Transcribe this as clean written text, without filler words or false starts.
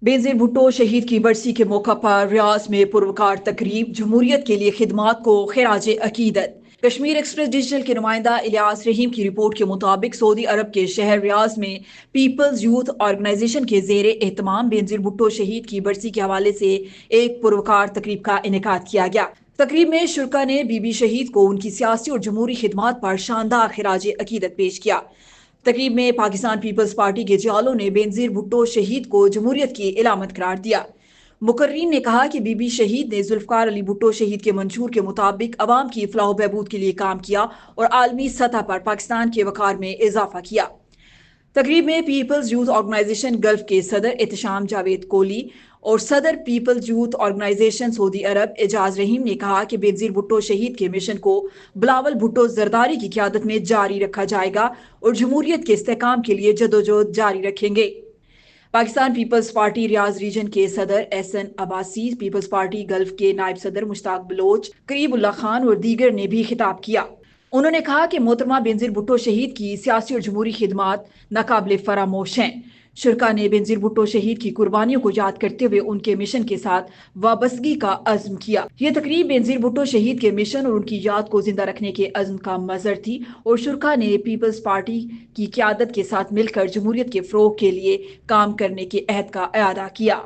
बेनजीर भुट्टो शहीद की बरसी के मौका पर रियाज में पुरवकार तकरीब, जमहूरियत के लिए खिदमात को खिराज अकीदत। कश्मीर एक्सप्रेस डिजिटल के नुमाइंदा इलियास रहीम की रिपोर्ट के मुताबिक सऊदी अरब के शहर रियाज में पीपल्स यूथ ऑर्गेनाइजेशन के जेर एहतमाम बेनजीर भुट्टो शहीद की बरसी के हवाले से एक पुरवकार तकरीब का इनेकाद किया गया। तकरीब में शुरा ने बीबी शहीद को उनकी सियासी और जमहूरी खिदमात पर शानदार खिराज अकीदत पेश किया। तकरीब में पाकिस्तान पीपल्स पार्टी के जालों ने बेनजीर भुट्टो शहीद को जमहूरियत की इलामत करार दिया। मुकर्रीन ने कहा कि बीबी शहीद ने जुल्फकार अली भुट्टो शहीद के मंशूर के मुताबिक अवाम की फलाह बहबूद के लिए काम किया और आलमी सतह पर पाकिस्तान के वकार में इजाफा किया। तकरीब में पीपल्स यूथ ऑर्गेनाइजेशन गल्फ के सदर एहतशाम जावेद कोहली और सदर पीपल्स यूथ ऑर्गेनाइजेशन सऊदी अरब एजाज रहीम ने कहा कि बेनजीर भुट्टो शहीद के मिशन को बिलावल भुट्टो जरदारी की क़यादत में जारी रखा जाएगा और जमहूरियत के इस्तेहकाम के लिए जदोजहद जारी रखेंगे। Pakistan peoples party Riyadh region के सदर Ehsan Abbasi, peoples party gulf के नायब सदर मुश्ताक बलोच, करीबुल्लाह खान और दीगर ने भी खिताब किया। उन्होंने कहा कि मोहतरमा बेनजीर भुट्टो शहीद की सियासी और जमहूरी खिदमात नाकाबिले फरामोश हैं। शुरा ने बेनजीर भुट्टो शहीद की कुर्बानियों को याद करते हुए उनके मिशन के साथ वाबस्तगी का अज़्म किया। यह तकरीब बेनजीर भुट्टो शहीद के मिशन और उनकी याद को जिंदा रखने के अज़्म का मजहर थी और शुरा ने पीपल्स पार्टी की क्यादत के साथ मिलकर जमहूरियत के फ़रोग के लिए काम करने के अहद का इरादा किया।